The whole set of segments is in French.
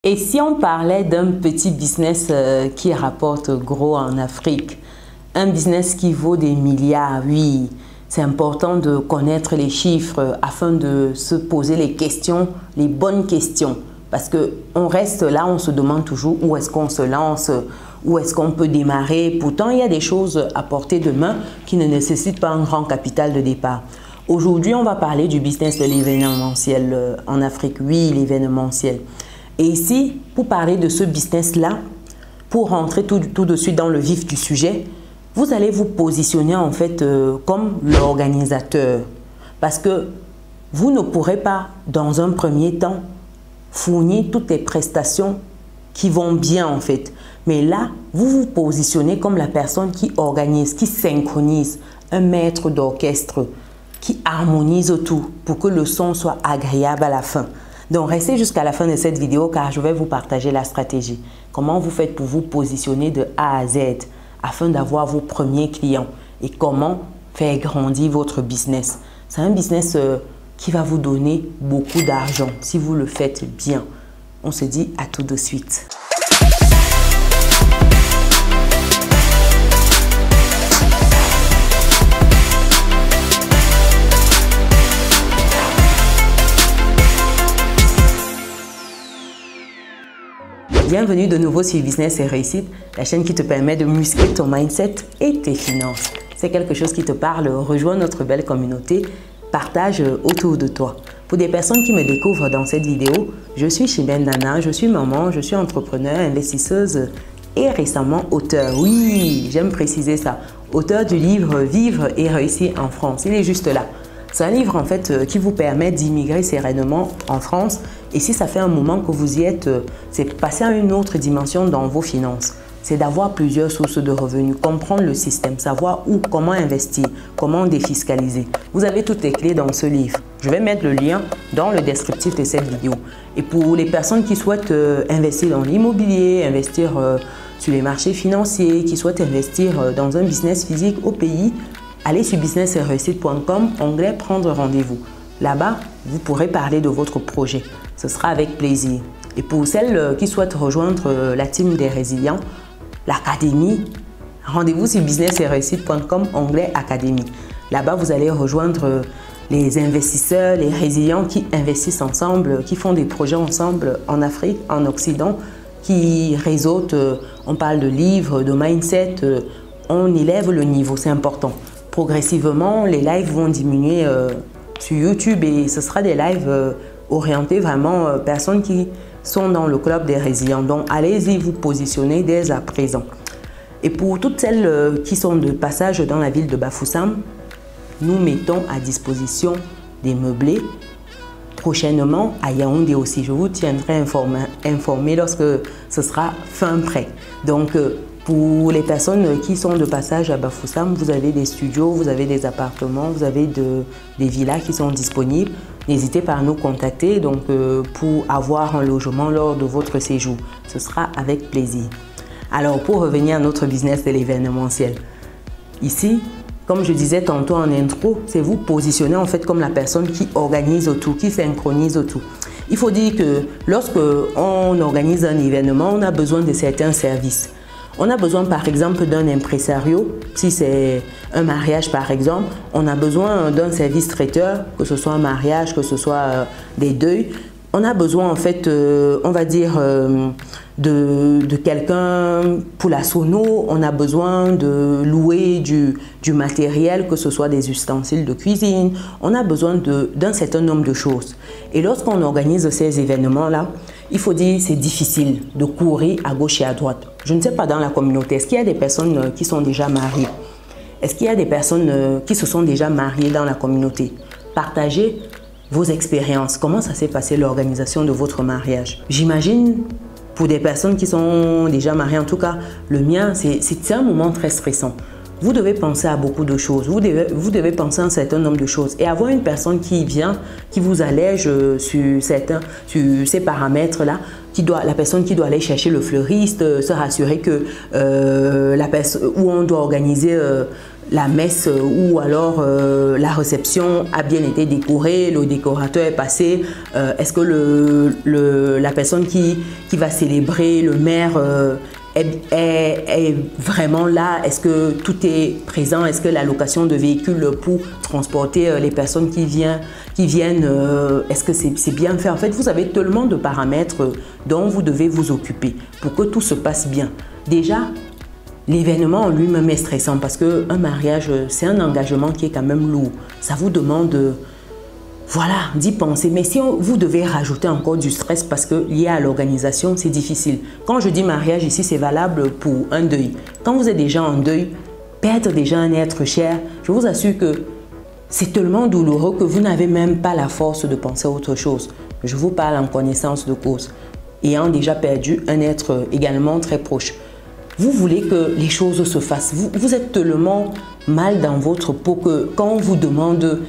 Et si on parlait d'un petit business qui rapporte gros en Afrique, un business qui vaut des milliards, oui, c'est important de connaître les chiffres afin de se poser les questions, les bonnes questions. Parce qu'on reste là, on se demande toujours où est-ce qu'on se lance, où est-ce qu'on peut démarrer. Pourtant, il y a des choses à portée de main qui ne nécessitent pas un grand capital de départ. Aujourd'hui, on va parler du business de l'événementiel en Afrique. Oui, l'événementiel. Et ici, pour parler de ce business-là, pour rentrer tout de suite dans le vif du sujet, vous allez vous positionner en fait comme l'organisateur. Parce que vous ne pourrez pas, dans un premier temps, fournir toutes les prestations qui vont bien en fait. Mais là, vous vous positionnez comme la personne qui organise, qui synchronise, un maître d'orchestre, qui harmonise tout pour que le son soit agréable à la fin. Donc, restez jusqu'à la fin de cette vidéo car je vais vous partager la stratégie. Comment vous faites pour vous positionner de A à Z afin d'avoir vos premiers clients et comment faire grandir votre business. C'est un business qui va vous donner beaucoup d'argent si vous le faites bien. On se dit à tout de suite. Bienvenue de nouveau sur Business et Réussite, la chaîne qui te permet de muscler ton mindset et tes finances. C'est quelque chose qui te parle, rejoins notre belle communauté, partage autour de toi. Pour des personnes qui me découvrent dans cette vidéo, je suis Chimène Nana, je suis maman, je suis entrepreneur, investisseuse et récemment auteur. Oui, j'aime préciser ça. Auteur du livre Vivre et réussir en France. Il est juste là. C'est un livre en fait qui vous permet d'immigrer sereinement en France. Et si ça fait un moment que vous y êtes, c'est passer à une autre dimension dans vos finances. C'est d'avoir plusieurs sources de revenus, comprendre le système, savoir où, comment investir, comment défiscaliser. Vous avez toutes les clés dans ce livre. Je vais mettre le lien dans le descriptif de cette vidéo. Et pour les personnes qui souhaitent investir dans l'immobilier, investir sur les marchés financiers, qui souhaitent investir dans un business physique au pays, allez sur business-et-réussite.com, onglet prendre rendez-vous. Là-bas, vous pourrez parler de votre projet. Ce sera avec plaisir. Et pour celles qui souhaitent rejoindre la team des résilients, l'académie, rendez-vous sur business-et-réussite.com, onglet académie. Là-bas, vous allez rejoindre les investisseurs, les résilients qui investissent ensemble, qui font des projets ensemble en Afrique, en Occident, qui réseautent. On parle de livres, de mindset, on élève le niveau, c'est important. Progressivement, les lives vont diminuer sur YouTube et ce sera des lives orientés vraiment personnes qui sont dans le club des résilients. Donc, allez-y vous positionner dès à présent. Et pour toutes celles qui sont de passage dans la ville de Bafoussam, nous mettons à disposition des meublés. Prochainement à Yaoundé aussi. Je vous tiendrai informé lorsque ce sera fin prêt. Donc, pour les personnes qui sont de passage à Bafoussam, vous avez des studios, vous avez des appartements, vous avez des villas qui sont disponibles. N'hésitez pas à nous contacter donc, pour avoir un logement lors de votre séjour. Ce sera avec plaisir. Alors, pour revenir à notre business de l'événementiel. Ici, comme je disais tantôt en intro, c'est vous positionner en fait comme la personne qui organise tout, qui synchronise tout. Il faut dire que lorsque on organise un événement, on a besoin de certains services. On a besoin par exemple d'un impresario, si c'est un mariage par exemple, on a besoin d'un service traiteur, que ce soit un mariage, que ce soit des deuils. On a besoin en fait, on va dire, de quelqu'un pour la sono, on a besoin de louer du matériel, que ce soit des ustensiles de cuisine, on a besoin d'un certain nombre de choses. Et lorsqu'on organise ces événements-là, il faut dire que c'est difficile de courir à gauche et à droite. Je ne sais pas dans la communauté, est-ce qu'il y a des personnes qui sont déjà mariées? Est-ce qu'il y a des personnes qui se sont déjà mariées dans la communauté? Partagez vos expériences. Comment ça s'est passé l'organisation de votre mariage? J'imagine, pour des personnes qui sont déjà mariées, en tout cas, le mien, c'est un moment très stressant. Vous devez penser à beaucoup de choses. Vous devez penser à un certain nombre de choses. Et avoir une personne qui vient, qui vous allège sur ces paramètres-là, la personne qui doit aller chercher le fleuriste, se rassurer que où on doit organiser la messe ou alors la réception a bien été décorée, le décorateur est passé, est-ce que la personne qui va célébrer, le maire, est vraiment là, est-ce que tout est présent, est-ce que la location de véhicules pour transporter les personnes qui viennent, est-ce que c'est bien fait? En fait, vous avez tellement de paramètres dont vous devez vous occuper pour que tout se passe bien. Déjà, l'événement en lui-même est stressant parce qu'un mariage, c'est un engagement qui est quand même lourd. Ça vous demande, voilà, d'y penser. Mais si vous devez rajouter encore du stress parce que lié à l'organisation, c'est difficile. Quand je dis mariage ici, c'est valable pour un deuil. Quand vous êtes déjà en deuil, perdre déjà un être cher, je vous assure que c'est tellement douloureux que vous n'avez même pas la force de penser à autre chose. Je vous parle en connaissance de cause, ayant déjà perdu un être également très proche. Vous voulez que les choses se fassent. Vous êtes tellement mal dans votre peau que quand on vous demande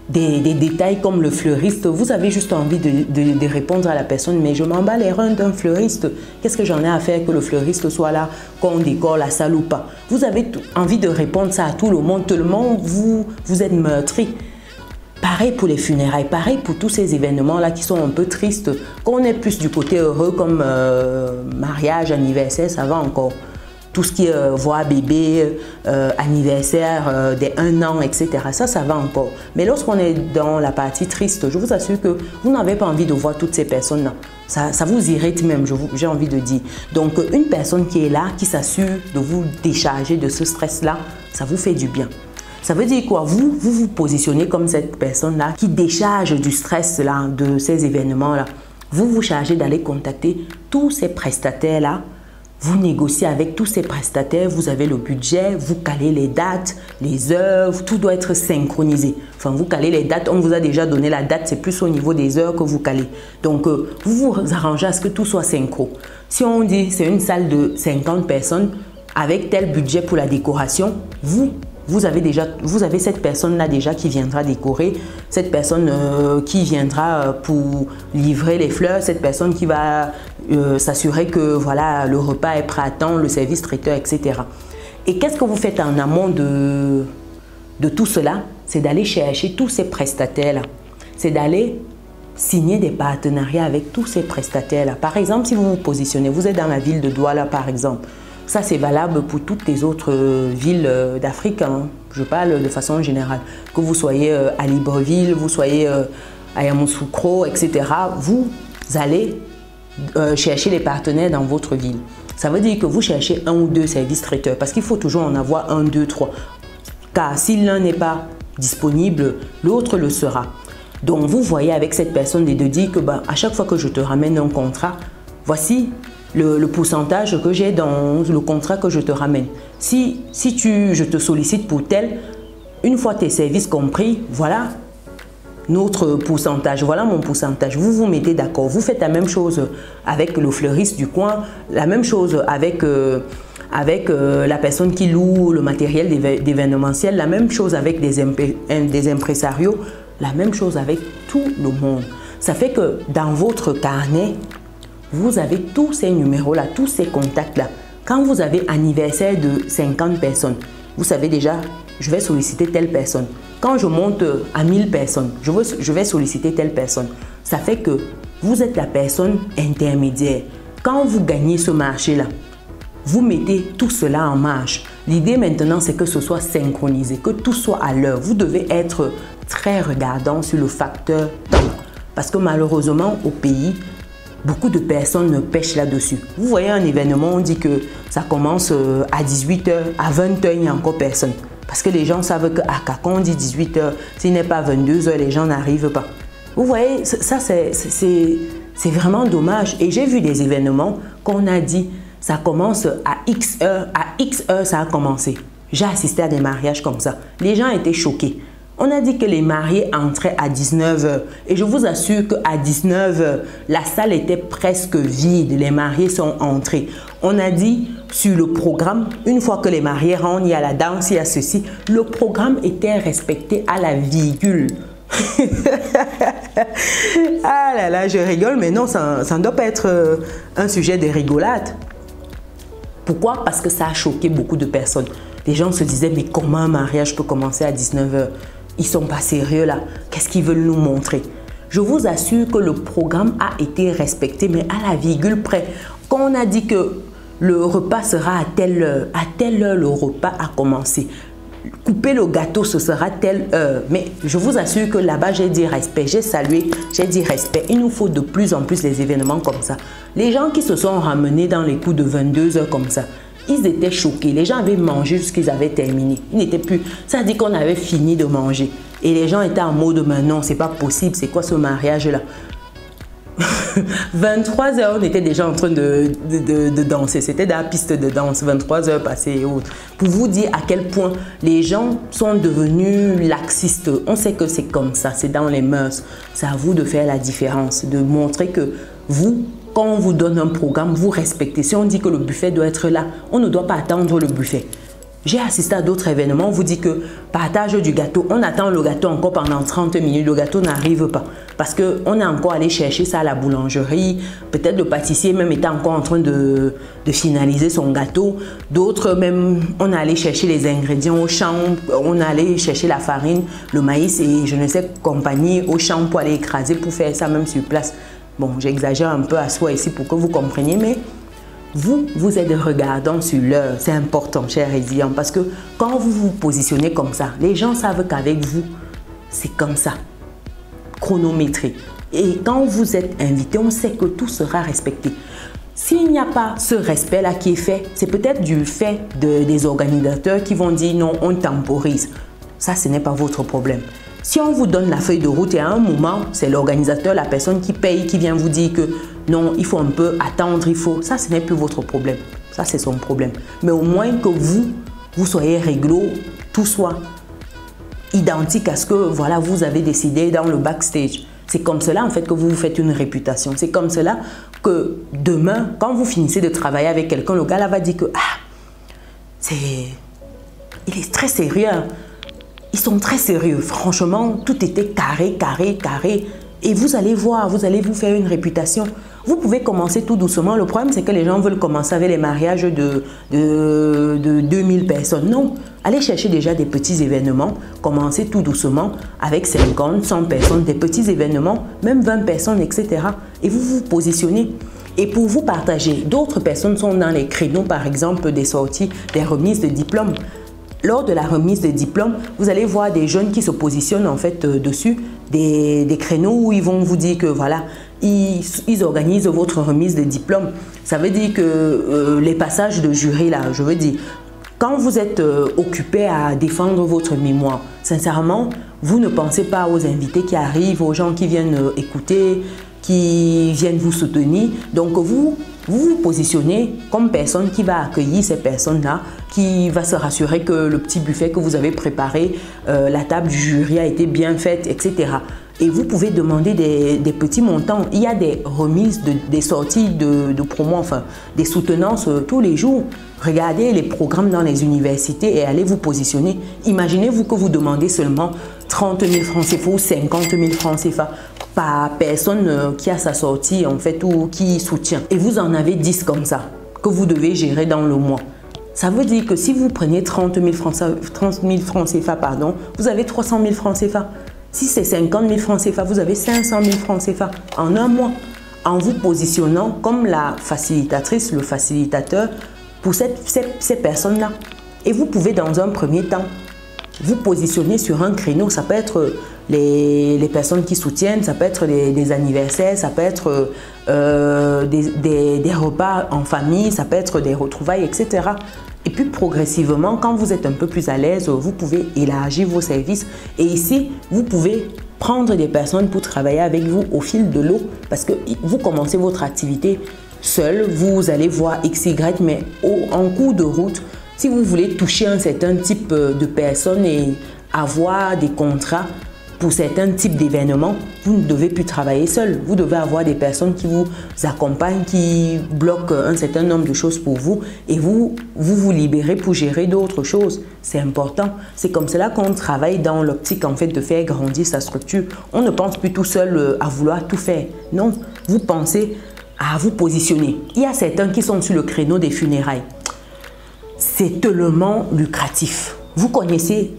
des détails comme le fleuriste, vous avez juste envie de répondre à la personne, mais je m'en bats les reins d'un fleuriste. Qu'est-ce que j'en ai à faire que le fleuriste soit là quand on décore la salle ou pas? Vous avez envie de répondre ça à tout le monde, tellement vous êtes meurtri. Pareil pour les funérailles, pareil pour tous ces événements-là qui sont un peu tristes. Quand on est plus du côté heureux comme mariage, anniversaire, ça va encore. Tout ce qui est voir bébé, anniversaire, des 1 an, etc. Ça va encore. Mais lorsqu'on est dans la partie triste, je vous assure que vous n'avez pas envie de voir toutes ces personnes-là. Ça vous irrite même, j'ai envie de dire. Donc, une personne qui est là, qui s'assure de vous décharger de ce stress-là, ça vous fait du bien. Ça veut dire quoi? Vous vous positionnez comme cette personne-là qui décharge du stress là, de ces événements-là. Vous vous chargez d'aller contacter tous ces prestataires-là. Vous négociez avec tous ces prestataires, vous avez le budget, vous calez les dates, les heures, tout doit être synchronisé. Enfin, vous calez les dates, on vous a déjà donné la date, c'est plus au niveau des heures que vous calez. Donc, vous vous arrangez à ce que tout soit synchro. Si on dit c'est une salle de 50 personnes avec tel budget pour la décoration, vous avez cette personne-là déjà qui viendra décorer, cette personne qui viendra pour livrer les fleurs, cette personne qui va s'assurer que voilà, le repas est prêt à temps, le service traiteur, etc. Et qu'est-ce que vous faites en amont de tout cela? C'est d'aller chercher tous ces prestataires-là. C'est d'aller signer des partenariats avec tous ces prestataires-là. Par exemple, si vous vous positionnez, vous êtes dans la ville de Douala par exemple. Ça, c'est valable pour toutes les autres villes d'Afrique. Hein. Je parle de façon générale. Que vous soyez à Libreville, vous soyez à Yamoussoukro, etc. Vous allez chercher les partenaires dans votre ville. Ça veut dire que vous cherchez 1 ou 2 services traiteurs parce qu'il faut toujours en avoir 1, 2, 3. Car si l'un n'est pas disponible, l'autre le sera. Donc, vous voyez avec cette personne de dire que à chaque fois que je te ramène un contrat, voici le pourcentage que j'ai dans le contrat que je te ramène. Si je te sollicite pour tel, une fois tes services compris, voilà notre pourcentage, voilà mon pourcentage. Vous vous mettez d'accord. Vous faites la même chose avec le fleuriste du coin, la même chose avec la personne qui loue le matériel d'événementiel, la même chose avec des impresarios, la même chose avec tout le monde. Ça fait que dans votre carnet, vous avez tous ces numéros-là, tous ces contacts-là. Quand vous avez anniversaire de 50 personnes, vous savez déjà, je vais solliciter telle personne. Quand je monte à 1000 personnes, je vais solliciter telle personne. Ça fait que vous êtes la personne intermédiaire. Quand vous gagnez ce marché-là, vous mettez tout cela en marche. L'idée maintenant, c'est que ce soit synchronisé, que tout soit à l'heure. Vous devez être très regardant sur le facteur temps. Parce que malheureusement, au pays, beaucoup de personnes pêchent là-dessus. Vous voyez un événement, on dit que ça commence à 18 h, à 20 h, il n'y a encore personne. Parce que les gens savent que quand on dit 18 h, s'il n'est pas 22 h, les gens n'arrivent pas. Vous voyez, ça c'est vraiment dommage. Et j'ai vu des événements qu'on a dit, ça commence à X heures, ça a commencé. J'ai assisté à des mariages comme ça. Les gens étaient choqués. On a dit que les mariés entraient à 19 h. Et je vous assure qu'à 19 h, la salle était presque vide. Les mariés sont entrés. On a dit sur le programme, une fois que les mariés rentrent, il y a la danse, il y a ceci. Le programme était respecté à la virgule. Ah là là, je rigole, mais non, ça ne doit pas être un sujet de rigolade. Pourquoi? Parce que ça a choqué beaucoup de personnes. Les gens se disaient, mais comment un mariage peut commencer à 19h? Ils sont pas sérieux là. Qu'est-ce qu'ils veulent nous montrer? Je vous assure que le programme a été respecté, mais à la virgule près. Quand on a dit que le repas sera à telle heure le repas a commencé. Couper le gâteau, ce sera telle heure. Mais je vous assure que là-bas, j'ai dit respect, j'ai salué, j'ai dit respect. Il nous faut de plus en plus des événements comme ça. Les gens qui se sont ramenés dans les coups de 22h comme ça, ils étaient choqués. Les gens avaient mangé jusqu'ils avaient terminé. Ils n'étaient plus. Ça dit qu'on avait fini de manger. Et les gens étaient en mode, mais non, c'est pas possible. C'est quoi ce mariage-là? 23h, on était déjà en train de danser. C'était dans la piste de danse, 23h passées et autres. Pour vous dire à quel point les gens sont devenus laxistes. On sait que c'est comme ça, c'est dans les mœurs. C'est à vous de faire la différence, de montrer que vous, quand on vous donne un programme, vous respectez. Si on dit que le buffet doit être là, on ne doit pas attendre le buffet. J'ai assisté à d'autres événements, on vous dit que partage du gâteau, on attend le gâteau encore pendant 30 minutes, le gâteau n'arrive pas. Parce qu'on est encore allé chercher ça à la boulangerie, peut-être le pâtissier même était encore en train de finaliser son gâteau. D'autres même, on est allé chercher les ingrédients au champ, on est allé chercher la farine, le maïs et je ne sais compagnie au champ pour aller écraser, pour faire ça même sur place. Bon, j'exagère un peu à soi ici pour que vous compreniez, mais vous êtes regardant sur l'heure. C'est important, cher résilient, parce que quand vous vous positionnez comme ça, les gens savent qu'avec vous, c'est comme ça, chronométré. Et quand vous êtes invité, on sait que tout sera respecté. S'il n'y a pas ce respect-là qui est fait, c'est peut-être du fait des organisateurs qui vont dire non, on temporise. Ça, ce n'est pas votre problème. Si on vous donne la feuille de route et à un moment, c'est l'organisateur, la personne qui paye, qui vient vous dire que non, il faut un peu attendre, il faut... Ça, ce n'est plus votre problème. Ça, c'est son problème. Mais au moins que vous soyez réglo, tout soit identique à ce que voilà, vous avez décidé dans le backstage. C'est comme cela en fait que vous vous faites une réputation. C'est comme cela que demain, quand vous finissez de travailler avec quelqu'un, le gars là va dire que il est très sérieux. Ils sont très sérieux. Franchement, tout était carré, carré, carré. Et vous allez voir, vous allez vous faire une réputation. Vous pouvez commencer tout doucement. Le problème, c'est que les gens veulent commencer avec les mariages de 2000 personnes. Non, allez chercher déjà des petits événements. Commencez tout doucement avec 50, 100 personnes, des petits événements, même 20 personnes, etc. Et vous vous positionnez. Et pour vous partager, d'autres personnes sont dans les créneaux, par exemple, des sorties, des remises de diplômes. Lors de la remise des diplômes, vous allez voir des jeunes qui se positionnent en fait dessus, des créneaux où ils vont vous dire que voilà, ils organisent votre remise de diplôme. Ça veut dire que les passages de jury là, je veux dire, quand vous êtes occupé à défendre votre mémoire, sincèrement, vous ne pensez pas aux invités qui arrivent, aux gens qui viennent écouter, qui viennent vous soutenir. Donc vous vous positionnez comme personne qui va accueillir ces personnes-là, qui va se rassurer que le petit buffet que vous avez préparé, la table du jury a été bien faite, etc. Et vous pouvez demander des petits montants. Il y a des remises, des sorties de promo, enfin des soutenances tous les jours. Regardez les programmes dans les universités et allez vous positionner. Imaginez-vous que vous demandez seulement 30 000 francs CFA ou 50 000 francs CFA par personne qui a sa sortie en fait ou qui soutient. Et vous en avez 10 comme ça que vous devez gérer dans le mois. Ça veut dire que si vous prenez 30 000 francs CFA, pardon, vous avez 300 000 francs CFA. Si c'est 50 000 francs CFA, vous avez 500 000 francs CFA en un mois. En vous positionnant comme la facilitatrice, le facilitateur pour ces personnes-là. Et vous pouvez dans un premier temps vous positionner sur un créneau. Ça peut être les personnes qui soutiennent, ça peut être des anniversaires, ça peut être des repas en famille, ça peut être des retrouvailles, etc. Et puis progressivement, quand vous êtes un peu plus à l'aise, vous pouvez élargir vos services. Et ici, vous pouvez prendre des personnes pour travailler avec vous au fil de l'eau. Parce que vous commencez votre activité seul, vous allez voir XY, mais en cours de route, si vous voulez toucher un certain type de personnes et avoir des contrats pour certains types d'événements, vous ne devez plus travailler seul. Vous devez avoir des personnes qui vous accompagnent, qui bloquent un certain nombre de choses pour vous et vous libérez pour gérer d'autres choses. C'est important. C'est comme cela qu'on travaille dans l'optique en fait de faire grandir sa structure. On ne pense plus tout seul à vouloir tout faire. Non, vous pensez à vous positionner. Il y a certains qui sont sur le créneau des funérailles. c'est tellement lucratif. Vous connaissez,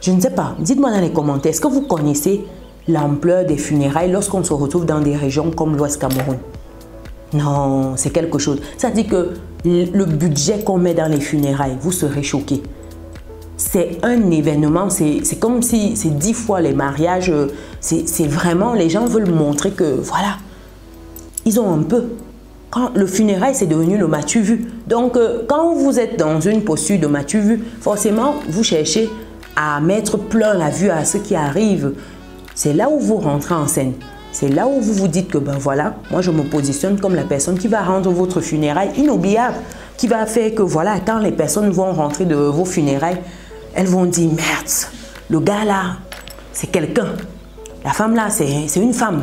je ne sais pas, dites-moi dans les commentaires, est-ce que vous connaissez l'ampleur des funérailles lorsqu'on se retrouve dans des régions comme l'Ouest Cameroun? Non, c'est quelque chose. Ça dit que le budget qu'on met dans les funérailles, vous serez choqués. C'est un événement, c'est comme si c'est 10 fois les mariages. C'est vraiment, les gens veulent montrer que voilà, ils ont un peu. Quand le funérail, c'est devenu le m'as-tu vu. Donc, quand vous êtes dans une posture de m'as-tu vu, forcément, vous cherchez à mettre plein la vue à ce qui arrive. C'est là où vous rentrez en scène. C'est là où vous vous dites que ben voilà, moi je me positionne comme la personne qui va rendre votre funérail inoubliable, qui va faire que voilà, quand les personnes vont rentrer de vos funérailles, elles vont dire merde, le gars là, c'est quelqu'un. La femme là, c'est une femme.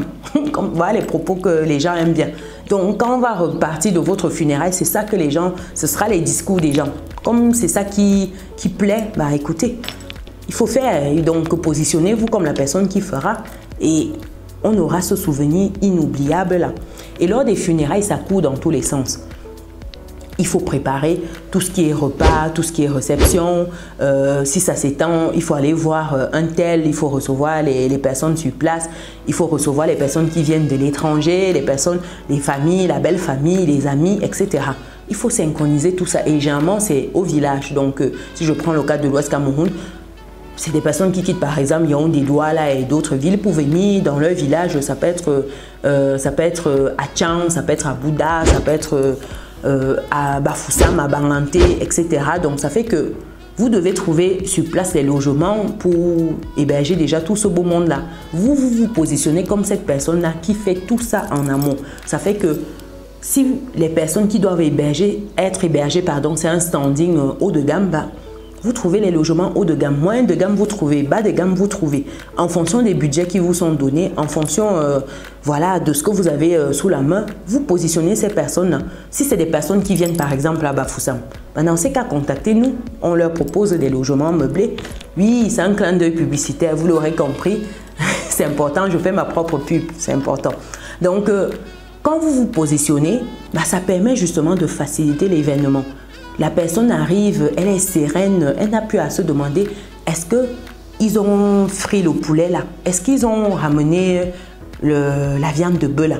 Comme, voilà les propos que les gens aiment bien. Donc quand on va repartir de votre funérail, c'est ça que les gens, ce sera les discours des gens. Comme c'est ça qui plaît, bah écoutez, il faut faire. Et donc positionnez-vous comme la personne qui fera. Et on aura ce souvenir inoubliable là. Et lors des funérailles, ça court dans tous les sens. Il faut préparer tout ce qui est repas, tout ce qui est réception. Si ça s'étend, il faut aller voir un tel, il faut recevoir les personnes sur place, il faut recevoir les personnes qui viennent de l'étranger, les familles, la belle famille, les amis, etc. Il faut synchroniser tout ça. Et généralement, c'est au village. Donc, si je prends le cas de l'Ouest Cameroun, c'est des personnes qui quittent par exemple Yaoundé-Douala et d'autres villes pour venir dans leur village. Ça peut être à Tchang, ça peut être à Bouddha, ça peut être à Bafoussam, à Banganté, etc. Donc ça fait que vous devez trouver sur place les logements pour héberger déjà tout ce beau monde-là. Vous vous positionnez comme cette personne-là qui fait tout ça en amont. Ça fait que si les personnes qui doivent être hébergées, c'est un standing haut de gamme, vous trouvez les logements haut de gamme, moyen de gamme vous trouvez, bas de gamme vous trouvez, en fonction des budgets qui vous sont donnés, en fonction voilà, de ce que vous avez sous la main, vous positionnez ces personnes-là. Si c'est des personnes qui viennent par exemple à Bafoussam, dans ces cas, contactez-nous, on leur propose des logements meublés. Oui, c'est un clin d'œil publicitaire, vous l'aurez compris, c'est important, je fais ma propre pub, c'est important. Donc, quand vous vous positionnez, ça permet justement de faciliter l'événement. La personne arrive, elle est sereine, elle n'a plus à se demander est-ce qu'ils ont frit le poulet là? Est-ce qu'ils ont ramené la viande de bœuf là?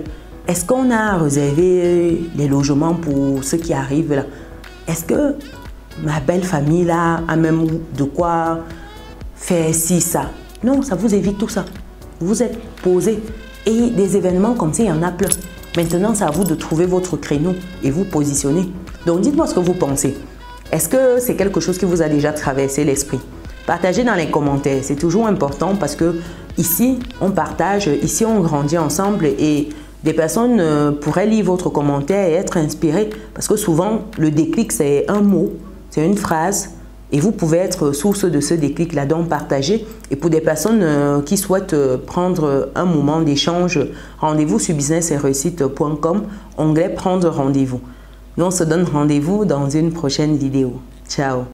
Est-ce qu'on a réservé les logements pour ceux qui arrivent là? Est-ce que ma belle famille là a même de quoi faire ci, ça? Non, ça vous évite tout ça. Vous êtes posé. Et des événements comme ça, il y en a plein. Maintenant, c'est à vous de trouver votre créneau et vous positionner. Donc, dites-moi ce que vous pensez. Est-ce que c'est quelque chose qui vous a déjà traversé l'esprit? Partagez dans les commentaires. C'est toujours important parce que ici, on partage, ici, on grandit ensemble et des personnes pourraient lire votre commentaire et être inspirées. Parce que souvent, le déclic, c'est un mot, c'est une phrase. Et vous pouvez être source de ce déclic-là, donc partagez. Et pour des personnes qui souhaitent prendre un moment d'échange, rendez-vous sur businessetreussite.com, onglet prendre rendez-vous. Nous, on se donne rendez-vous dans une prochaine vidéo. Ciao!